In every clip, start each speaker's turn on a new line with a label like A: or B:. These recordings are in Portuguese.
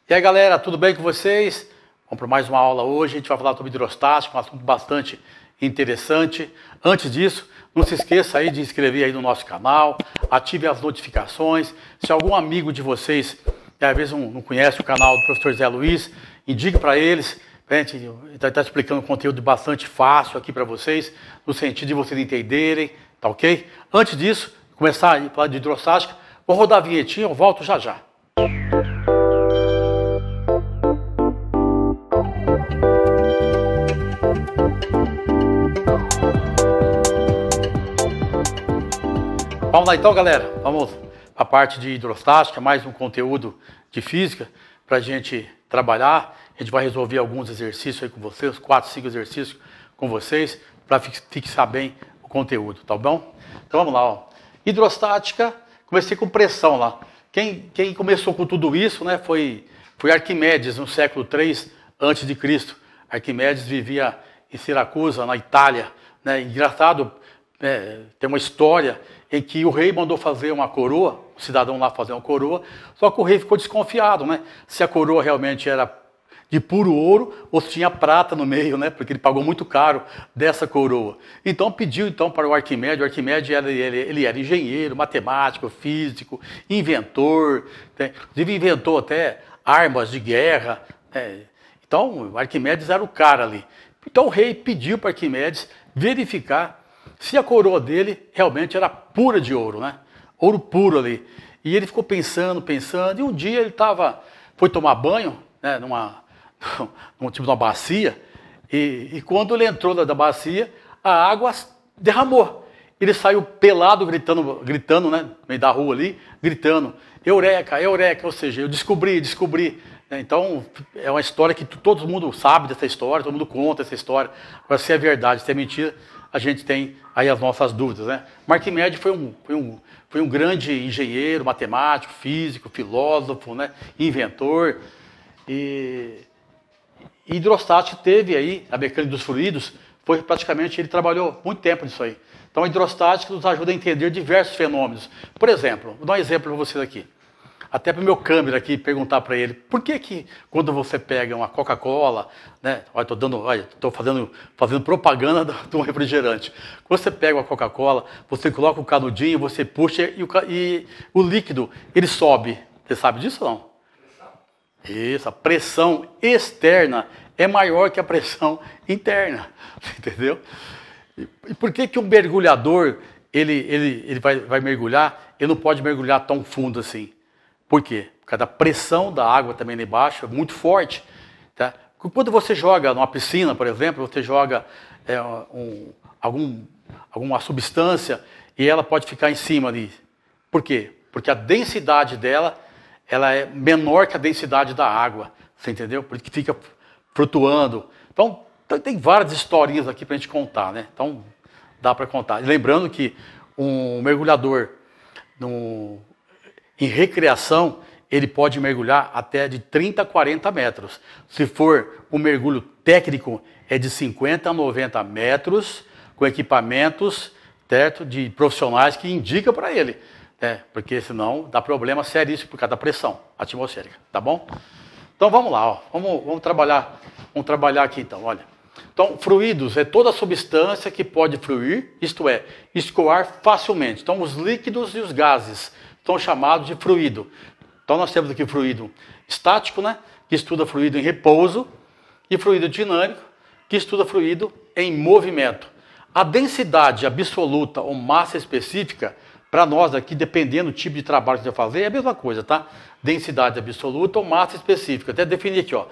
A: E aí galera, tudo bem com vocês? Vamos para mais uma aula hoje, a gente vai falar sobre hidrostática, um assunto bastante interessante. Antes disso, não se esqueça aí de inscrever aí no nosso canal, ative as notificações. Se algum amigo de vocês, às vezes não conhece o canal do professor Zé Luiz, indique para eles. A gente está explicando um conteúdo bastante fácil aqui para vocês, no sentido de vocês entenderem, tá ok? Antes disso, começar a falar de hidrostática, vou rodar a vinhetinha, eu volto já já. Vamos lá então, galera, vamos para a parte de hidrostática, mais um conteúdo de física para a gente trabalhar. A gente vai resolver alguns exercícios aí com vocês, 4, 5 exercícios com vocês, para fixar bem o conteúdo, tá bom? Então vamos lá, ó. Hidrostática, comecei com pressão lá. Quem começou com tudo isso, né, foi Arquimedes, no século 3 a.C. Arquimedes vivia em Siracusa, na Itália, né? Engraçado, tem uma história em que o rei mandou fazer uma coroa, o cidadão lá fazer uma coroa, só que o rei ficou desconfiado, né? Se a coroa realmente era de puro ouro ou se tinha prata no meio, né? Porque ele pagou muito caro dessa coroa. Então pediu para o Arquimedes. O Arquimedes ele era engenheiro, matemático, físico, inventor, né? Inclusive inventou até armas de guerra, né? Então o Arquimedes era o cara ali. Então o rei pediu para Arquimedes verificar se a coroa dele realmente era pura de ouro, né? Ouro puro ali. E ele ficou pensando, e um dia ele foi tomar banho, né, num tipo de uma bacia, e quando ele entrou da bacia, a água derramou. Ele saiu pelado, gritando, né, no meio da rua ali, gritando, Eureka, Eureka, ou seja, eu descobri. Então, é uma história que todo mundo sabe dessa história, todo mundo conta essa história. Agora, se é verdade, se é mentira, a gente tem aí as nossas dúvidas, né? Arquimedes foi um grande engenheiro, matemático, físico, filósofo, né? Inventor. E hidrostática teve aí, a mecânica dos fluidos, ele trabalhou muito tempo nisso aí. Então a hidrostática nos ajuda a entender diversos fenômenos. Por exemplo, vou dar um exemplo para vocês aqui. Até para o meu câmera aqui perguntar para ele, por que quando você pega uma Coca-Cola, né? Estou fazendo propaganda de um refrigerante. Quando você pega uma Coca-Cola, você coloca o canudinho, você puxa e o líquido, ele sobe. Você sabe disso ou não? Isso, a pressão externa é maior que a pressão interna, entendeu? E por que um mergulhador, ele vai mergulhar, ele não pode mergulhar tão fundo assim? Por quê? Por causa da pressão da água também lá embaixo, é muito forte. Tá? Quando você joga numa piscina, por exemplo, você joga alguma substância e ela pode ficar em cima ali. Por quê? Porque a densidade dela ela é menor que a densidade da água. Você entendeu? Por isso que fica flutuando. Então, tem várias historinhas aqui para a gente contar, né? Então, dá para contar. Lembrando que um mergulhador em recreação, ele pode mergulhar até de 30 a 40 metros. Se for um mergulho técnico, é de 50 a 90 metros, com equipamentos, certo, de profissionais que indicam para ele. Porque senão dá problema seríssimo por causa da pressão atmosférica, tá bom? Então vamos lá, ó. Vamos trabalhar aqui então, olha. Então, fluidos é toda substância que pode fluir, isto é, escoar facilmente. Então, os líquidos e os gases são chamados de fluido. Então nós temos aqui o fluido estático, né, que estuda fluido em repouso, e fluido dinâmico, que estuda fluido em movimento. A densidade absoluta ou massa específica, para nós aqui, dependendo do tipo de trabalho que você vai fazer, é a mesma coisa, tá? Densidade absoluta ou massa específica. Até definir aqui, ó.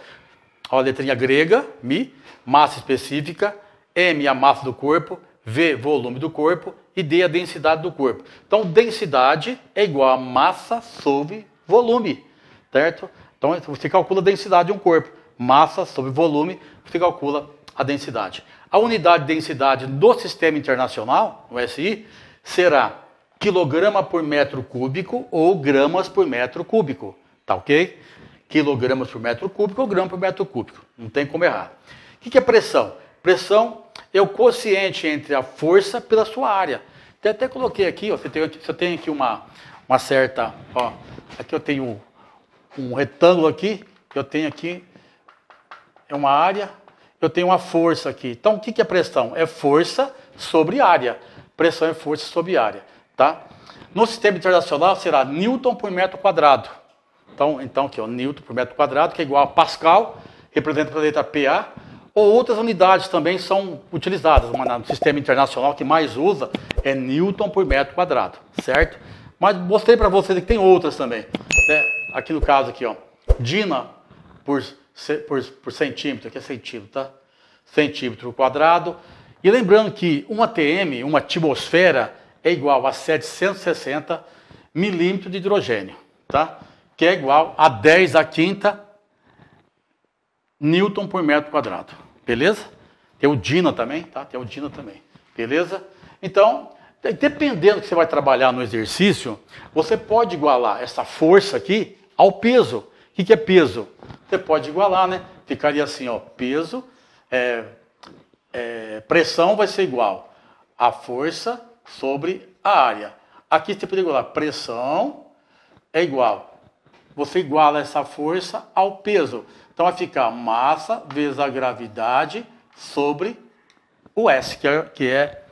A: A letrinha grega, mi, massa específica, m, a massa do corpo, v, volume do corpo, e D, a densidade do corpo. Então, densidade é igual a massa sobre volume, certo? Então, você calcula a densidade de um corpo. Massa sobre volume, você calcula a densidade. A unidade de densidade do Sistema Internacional, o SI, será quilograma por metro cúbico ou gramas por metro cúbico. Tá ok? Quilogramas por metro cúbico ou grama por metro cúbico. Não tem como errar. O que é pressão? Pressão é o quociente entre a força pela sua área. Até coloquei aqui, ó, você tem aqui uma certa... Ó, aqui eu tenho um retângulo aqui, eu tenho aqui é uma área, eu tenho uma força aqui. Então, o que é pressão? É força sobre área. Pressão é força sobre área, tá? No sistema internacional será Newton por metro quadrado. Então aqui, ó, Newton por metro quadrado, que é igual a Pascal, representa a letra PA, ou outras unidades também são utilizadas. No sistema internacional que mais usa é Newton por metro quadrado, certo? Mas mostrei para vocês que tem outras também. Né? Aqui no caso, aqui, ó, Dina por centímetro, aqui é centímetro, tá? Centímetro quadrado. E lembrando que uma atm, uma atmosfera, é igual a 760 milímetros de hidrogênio, tá? Que é igual a 10 à quinta Newton por metro quadrado, beleza? Tem o Dina também, tá? Tem o Dina também, beleza? Então, dependendo do que você vai trabalhar no exercício, você pode igualar essa força aqui ao peso. O que é peso? Você pode igualar, né? Ficaria assim, ó, peso, pressão vai ser igual a força sobre a área. Aqui você pode igualar pressão é igual. Você iguala essa força ao peso. Então vai ficar massa vezes a gravidade sobre o S, que é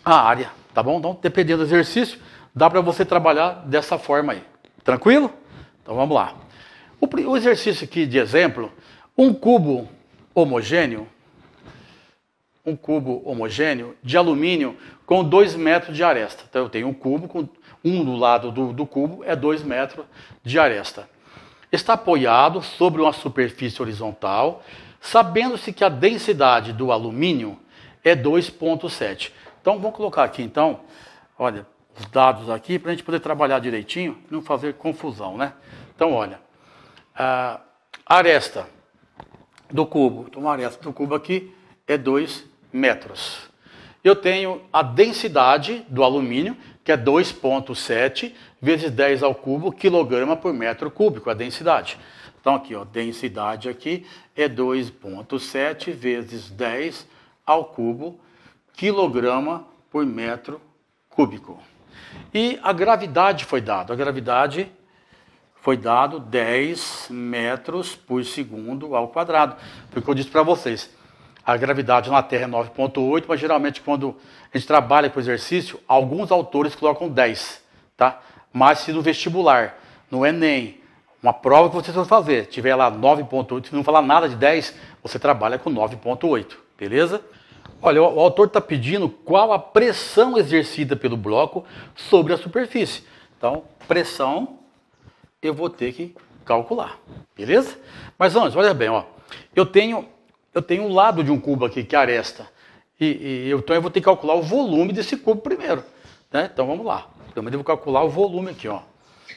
A: a área, tá bom? Então, dependendo do exercício, dá para você trabalhar dessa forma aí. Tranquilo? Então vamos lá. O exercício aqui de exemplo, um cubo homogêneo de alumínio com 2 metros de aresta. Então eu tenho um cubo, com um do lado do cubo é 2 metros de aresta. Está apoiado sobre uma superfície horizontal, sabendo-se que a densidade do alumínio é 2,7. Então vamos colocar aqui então, olha, os dados aqui para a gente poder trabalhar direitinho e não fazer confusão, né? Então olha, a aresta do cubo, então a aresta do cubo aqui é 2 metros. Eu tenho a densidade do alumínio, que é 2,7 vezes 10 ao cubo, quilograma por metro cúbico, a densidade. Então aqui, ó, densidade aqui é 2,7 vezes 10 ao cubo, quilograma por metro cúbico. E a gravidade foi dado. A gravidade foi dado 10 metros por segundo ao quadrado. Foi o que eu disse para vocês. A gravidade na Terra é 9,8, mas geralmente quando a gente trabalha com exercício, alguns autores colocam 10, tá? Mas se no vestibular, no Enem, uma prova que vocês vão fazer, tiver lá 9,8, se não falar nada de 10, você trabalha com 9,8, beleza? Olha, o autor está pedindo qual a pressão exercida pelo bloco sobre a superfície. Então, pressão eu vou ter que calcular, beleza? Mas antes, olha bem, ó, eu tenho um lado de um cubo aqui, que é a aresta. Então eu vou ter que calcular o volume desse cubo primeiro. Né? Então vamos lá. Primeiro eu vou calcular o volume aqui. Ó.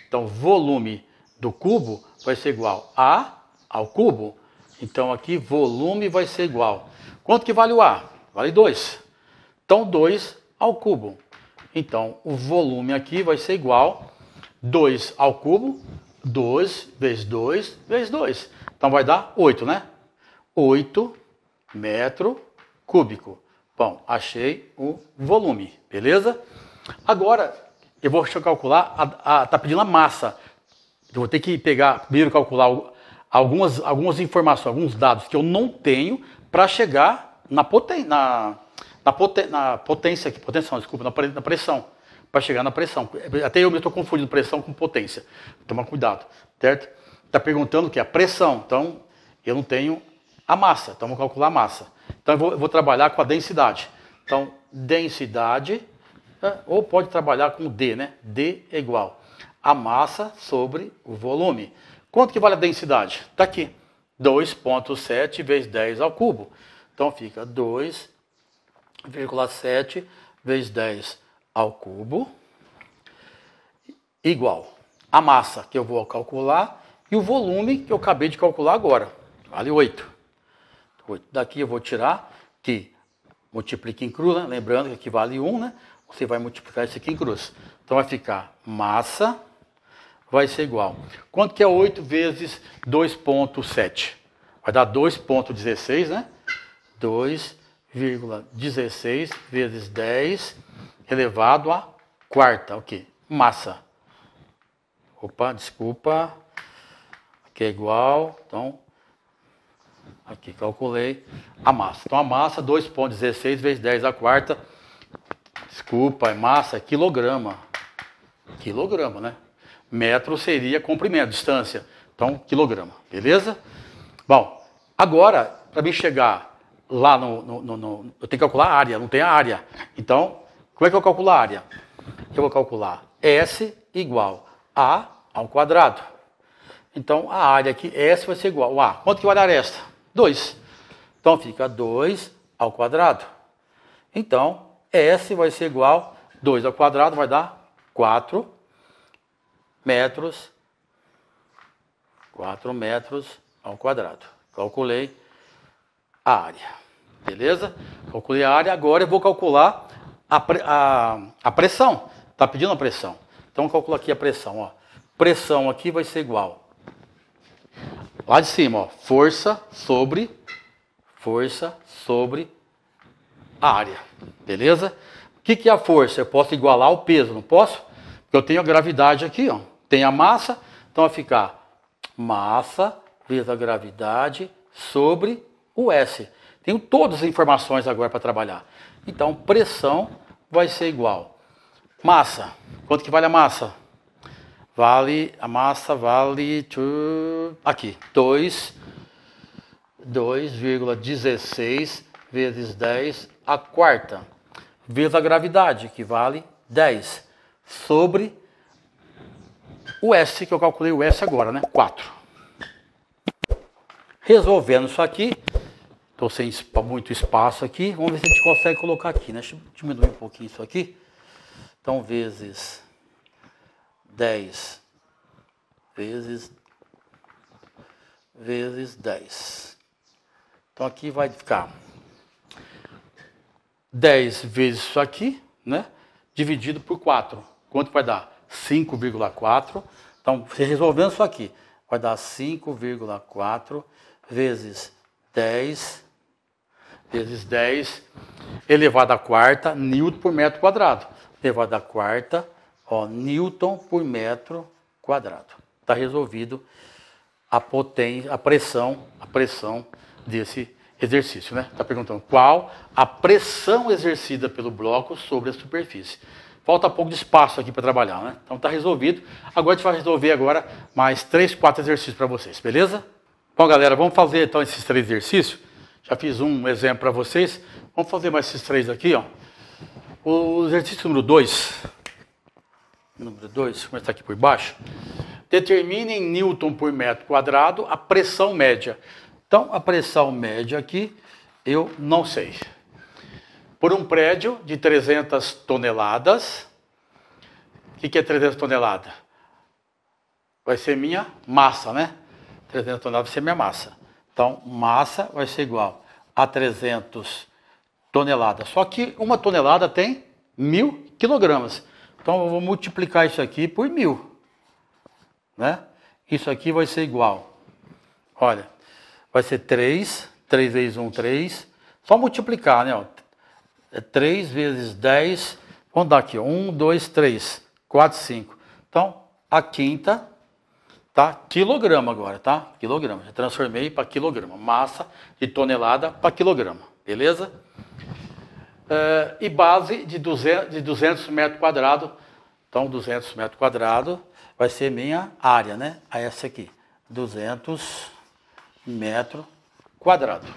A: Então o volume do cubo vai ser igual a ao cubo. Então aqui volume vai ser igual. Quanto que vale o A? Vale 2. Então 2 ao cubo. Então o volume aqui vai ser igual 2 ao cubo, 2 vezes 2 vezes 2. Então vai dar 8, né? 8 metro cúbico. Bom, achei o volume, beleza? Agora, eu vou calcular, tá pedindo a massa. Eu vou ter que pegar, primeiro calcular algumas informações, alguns dados que eu não tenho para chegar na potência aqui, na pressão. Para chegar na pressão. Até eu me estou confundindo pressão com potência. Toma cuidado, certo? Está perguntando o que é a pressão, então eu não tenho a massa, então vou calcular a massa. Então eu vou trabalhar com a densidade. Então, densidade, ou pode trabalhar com D, né? D é igual a massa sobre o volume. Quanto que vale a densidade? Está aqui, 2,7 vezes 10 ao cubo. Então fica 2,7 vezes 10 ao cubo, igual a massa que eu vou calcular e o volume que eu acabei de calcular agora, vale 8. Daqui eu vou tirar, que multiplica em cruz, né? Lembrando que aqui vale 1, né? Você vai multiplicar isso aqui em cruz. Então vai ficar massa, vai ser igual. Quanto que é 8 vezes 2,7? Vai dar 2,16, né? 2,16 vezes 10 elevado à quarta, ok? Massa. Opa, desculpa. que é igual, então, aqui calculei a massa. Então a massa 2,16 vezes 10 à quarta, desculpa, é massa, é quilograma. Quilograma, né? Metro seria comprimento, distância. Então, quilograma, beleza? Bom, agora, para mim chegar lá eu tenho que calcular a área, não tem a área. Então, como é que eu calculo a área? Eu vou calcular S igual a ao quadrado. Então, a área aqui, S vai ser igual a. Quanto que vai dar esta? 2. Então, fica 2 ao quadrado. Então, S vai ser igual a 2 ao quadrado, vai dar 4 metros. 4 metros ao quadrado. Calculei a área. Beleza? Calculei a área. Agora eu vou calcular a pressão. Está pedindo a pressão. Então, eu calculo aqui a pressão. Ó. Pressão aqui vai ser igual. Lá de cima, ó, força sobre a área. Beleza? O que é a força? Eu posso igualar o peso, não posso? Porque eu tenho a gravidade aqui, ó. Tem a massa, então vai ficar massa vezes a gravidade sobre o S. Tenho todas as informações agora para trabalhar. Então, pressão vai ser igual. Massa. Quanto que vale a massa? A massa vale aqui, 2,16 vezes 10 à quarta, vezes a gravidade, que vale 10, sobre o S, que eu calculei o S agora, né? 4. Resolvendo isso aqui, estou sem muito espaço aqui, vamos ver se a gente consegue colocar aqui, né? Deixa eu diminuir um pouquinho isso aqui. Então, vezes 10 vezes 10. Então aqui vai ficar 10 vezes isso aqui, né? Dividido por 4. Quanto vai dar? 5,4. Então, resolvendo isso aqui, vai dar 5,4 vezes 10 elevado à quarta, newton por metro quadrado. Elevado à quarta, ó, newton por metro quadrado. Está resolvido a potência, a pressão desse exercício, né? Está perguntando qual a pressão exercida pelo bloco sobre a superfície. Falta pouco de espaço aqui para trabalhar, né? Então está resolvido. Agora a gente vai resolver agora mais 3, 4 exercícios para vocês, beleza? Bom, galera, vamos fazer então esses 3 exercícios. Já fiz um exemplo para vocês. Vamos fazer mais esses 3 aqui, ó. O exercício número 2. Número 2, começar aqui por baixo. Determine em newton por metro quadrado a pressão média. Então, a pressão média aqui, eu não sei. Por um prédio de 300 toneladas. O que é 300 toneladas? Vai ser minha massa, né? 300 toneladas vai ser minha massa. Então, massa vai ser igual a 300 toneladas. Só que uma tonelada tem 1.000 quilogramas. Então, eu vou multiplicar isso aqui por 1.000. Né? Isso aqui vai ser igual. Olha, vai ser 3 vezes 1, 3. Só multiplicar, né? Ó. É 3 vezes 10. Vamos dar aqui, 1, 2, 3, 4, 5. Então, a quinta, tá? Quilograma agora, tá? Quilograma. Já transformei para quilograma. Massa de tonelada para quilograma. Beleza? E base de 200 metros quadrados. Então, 200 metros quadrados vai ser minha área, né? Essa aqui, 200 metros quadrados.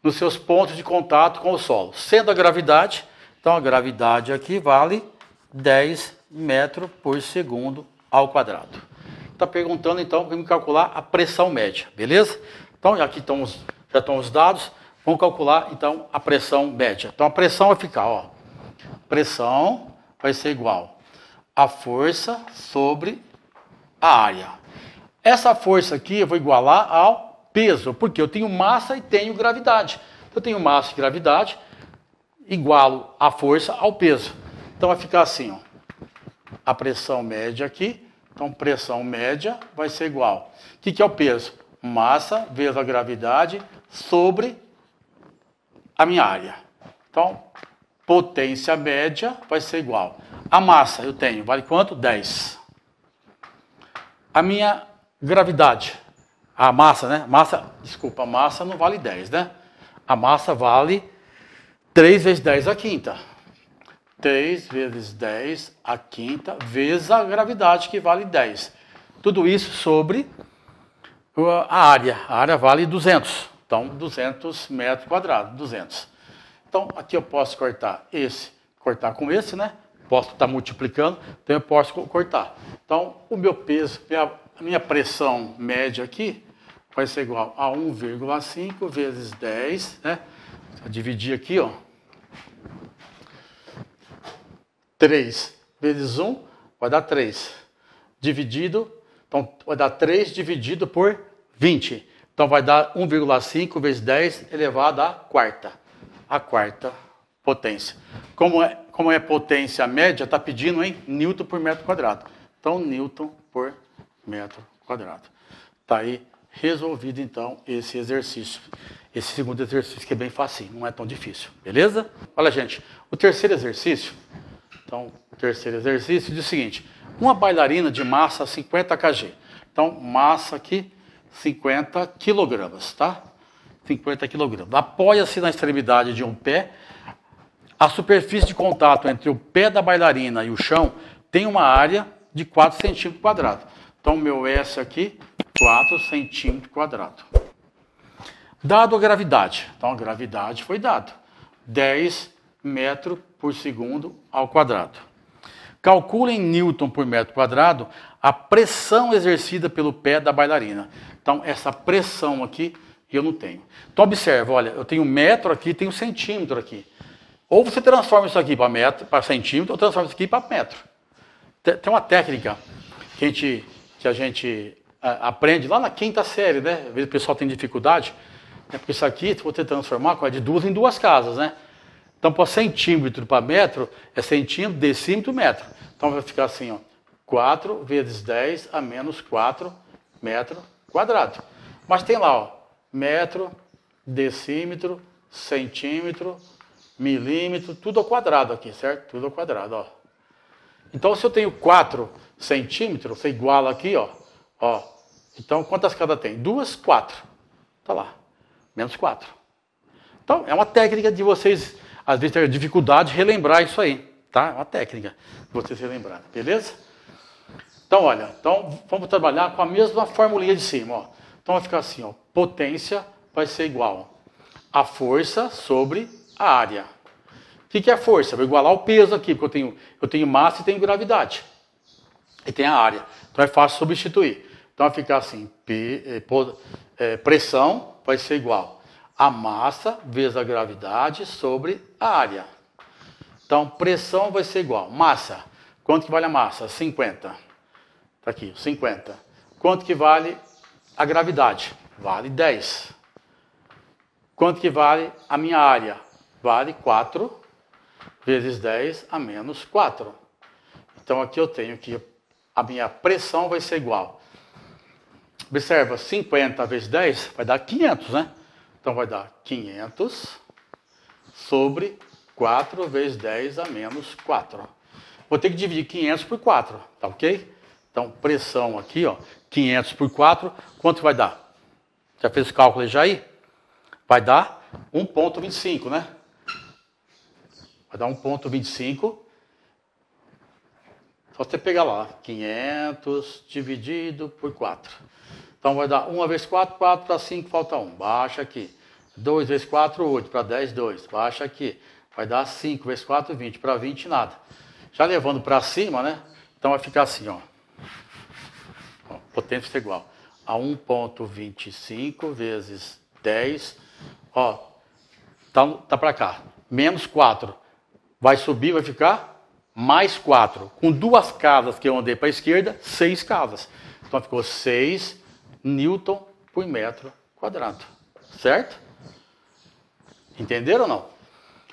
A: Nos seus pontos de contato com o solo. Sendo a gravidade, então a gravidade aqui vale 10 metros por segundo ao quadrado. Está perguntando, então, para me calcular a pressão média, beleza? Então, aqui já estão os dados. Vamos calcular, então, a pressão média. Então, a pressão vai ficar, ó. Pressão vai ser igual a força sobre a área. Essa força aqui eu vou igualar ao peso, porque eu tenho massa e tenho gravidade. Eu tenho massa e gravidade, igualo a força ao peso. Então, vai ficar assim, ó. A pressão média aqui. Então, pressão média vai ser igual. O que é o peso? Massa vezes a gravidade sobre a minha área. Então, potência média vai ser igual. A massa eu tenho, vale quanto? 10. A minha Gravidade. A massa, né? Desculpa, a massa não vale 10, né? A massa vale 3 vezes 10 à quinta. 3 vezes 10 à quinta vezes a gravidade, que vale 10. Tudo isso sobre a área. A área vale 200. Então, 200 metros quadrados. 200. Então, aqui eu posso cortar com esse, né? Posso estar multiplicando, então eu posso cortar. Então, o meu peso, a minha pressão média aqui vai ser igual a 1,5 vezes 10, né? Vou dividir aqui, ó. 3 vezes 1 vai dar 3. Dividido, então vai dar 3 dividido por 20. Então vai dar 1,5 vezes 10 elevado à quarta. A quarta potência. Como é potência média, está pedindo em Newton por metro quadrado. Então, Newton por metro quadrado. Está aí resolvido, então, esse exercício. Esse segundo exercício que é bem facinho, não é tão difícil. Beleza? Olha, gente, o terceiro exercício. Então, o terceiro exercício diz o seguinte. Uma bailarina de massa 50 kg. Então, massa aqui, 50 quilogramas, tá? 50 quilogramas. Apoia-se na extremidade de um pé. A superfície de contato entre o pé da bailarina e o chão tem uma área de 4 centímetros quadrados. Então, meu S aqui, 4 centímetros quadrados. Dado a gravidade. Então, a gravidade foi dado. 10 metros por segundo ao quadrado. Calcule em Newton por metro quadrado a pressão exercida pelo pé da bailarina. Então, essa pressão aqui eu não tenho. Então, observa, olha, eu tenho metro aqui, tenho centímetro aqui. Ou você transforma isso aqui para metro, para centímetro, ou transforma isso aqui para metro. Tem uma técnica que a gente aprende lá na quinta série, né? Às vezes o pessoal tem dificuldade, né? Porque isso aqui, se você transformar, é de 2 em 2 casas, né? Então, para centímetro para metro, é centímetro, decímetro, metro. Então, vai ficar assim, ó, 4 vezes 10 a menos 4 metro quadrado. Mas tem lá, ó, metro, decímetro, centímetro, milímetro, tudo ao quadrado aqui, certo? Tudo ao quadrado, ó. Então, se eu tenho 4 centímetros, você iguala aqui, ó. Então, quantas casas tem? 2, 4. Tá lá. Menos 4. Então, é uma técnica de vocês, às vezes, ter dificuldade de relembrar isso aí, tá? É uma técnica de vocês relembrarem, beleza? Então, olha, vamos trabalhar com a mesma formulinha de cima, ó. Então, vai ficar assim, ó. Potência vai ser igual a força sobre a área. O que é a força? Eu vou igualar o peso aqui, porque eu tenho massa e tenho gravidade. E tem a área. Então é fácil substituir. Então vai ficar assim, pressão vai ser igual a massa vezes a gravidade sobre a área. Então pressão vai ser igual, massa. Quanto que vale a massa? 50. Está aqui, 50. Quanto que vale a gravidade? Vale 10. Quanto que vale a minha área? Vale 4 vezes 10 a menos 4. Então, aqui eu tenho que a minha pressão vai ser igual. Observa, 50 vezes 10 vai dar 500, né? Então, vai dar 500 sobre 4 vezes 10 a menos 4. Vou ter que dividir 500 por 4, tá ok? Então, pressão aqui, ó, 500 por 4, quanto vai dar? Já fez o cálculo já aí? Vai dar 1,25, né? Vai dar 1,25. Só você pegar lá, 500 dividido por 4. Então vai dar 1 vezes 4, 4 para 5, falta 1. Baixa aqui. 2 vezes 4, 8. Para 10, 2. Baixa aqui. Vai dar 5 vezes 4, 20. Para 20, nada. Já levando para cima, né? Então vai ficar assim, ó. Potência é igual a 1,25 vezes 10. Ó, tá para cá. Menos 4. Vai subir, vai ficar mais 4. Com 2 casas que eu andei para a esquerda, 6 casas. Então ficou 6 Newton por metro quadrado. Certo? Entenderam ou não?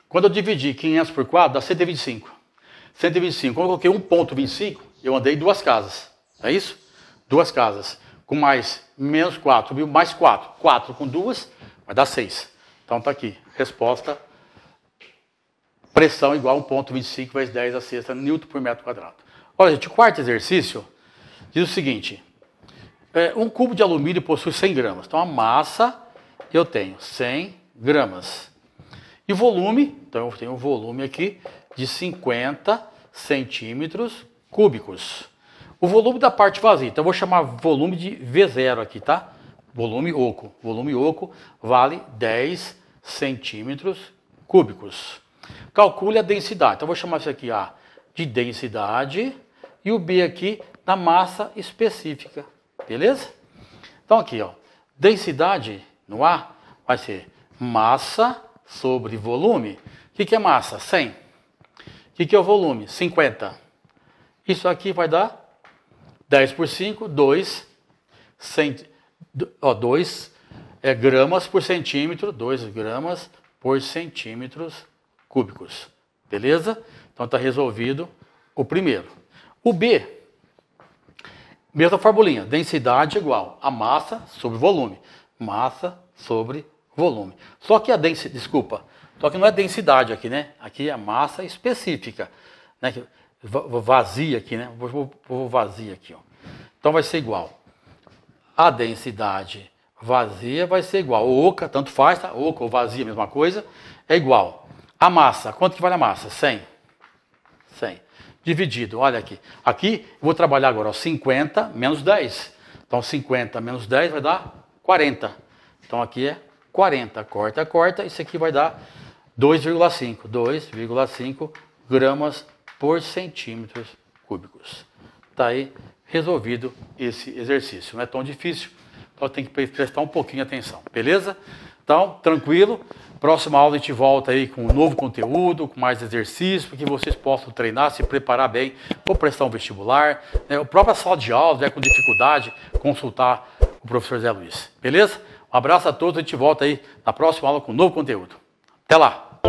A: Quando eu dividi 500 por 4, dá 125. 125. Quando eu coloquei 1,25, eu andei 2 casas. É isso? 2 casas. Com mais menos 4, subiu mais 4. 4 com 2, vai dar 6. Então tá aqui. Resposta. Pressão igual a 1,25 vezes 10 a sexta Newton por metro quadrado. Olha, gente, o quarto exercício diz o seguinte. Um cubo de alumínio possui 100 gramas. Então, a massa eu tenho 100 gramas. E volume, então eu tenho um volume aqui de 50 centímetros cúbicos. O volume da parte vazia, então eu vou chamar volume de V0 aqui, tá? Volume oco. Volume oco vale 10 centímetros cúbicos. Calcule a densidade. Então eu vou chamar isso aqui A de densidade e o B aqui da massa específica. Beleza? Então aqui, ó, densidade no A vai ser massa sobre volume. O que é massa? 100. O que é o volume? 50. Isso aqui vai dar 10 por 5, 2 gramas por centímetro, 2 gramas por centímetros cúbicos. Beleza? Então está resolvido o primeiro. O B, mesma formulinha, densidade igual a massa sobre volume. Massa sobre volume. Só que a densidade, desculpa, só que não é densidade aqui, né? Aqui é massa específica, né? Vazia aqui, né? Vou vazia aqui, ó. Então vai ser igual. A densidade vazia vai ser igual. Oca, tanto faz, tá? Oca ou vazia, mesma coisa, é igual. A massa, quanto que vale a massa? 100. 100. Dividido, olha aqui. Aqui, eu vou trabalhar agora, ó, 50 menos 10. Então, 50 menos 10 vai dar 40. Então, aqui é 40. Corta, corta. Isso aqui vai dar 2,5. 2,5 gramas por centímetros cúbicos. Está aí resolvido esse exercício. Não é tão difícil, então tem que prestar um pouquinho de atenção. Beleza? Então, tranquilo. Próxima aula a gente volta aí com um novo conteúdo, com mais exercícios, para que vocês possam treinar, se preparar bem, ou prestar um vestibular. Né? A própria sala de aula, né, com dificuldade, consultar o professor Zé Luiz. Beleza? Um abraço a todos, a gente volta aí na próxima aula com um novo conteúdo. Até lá!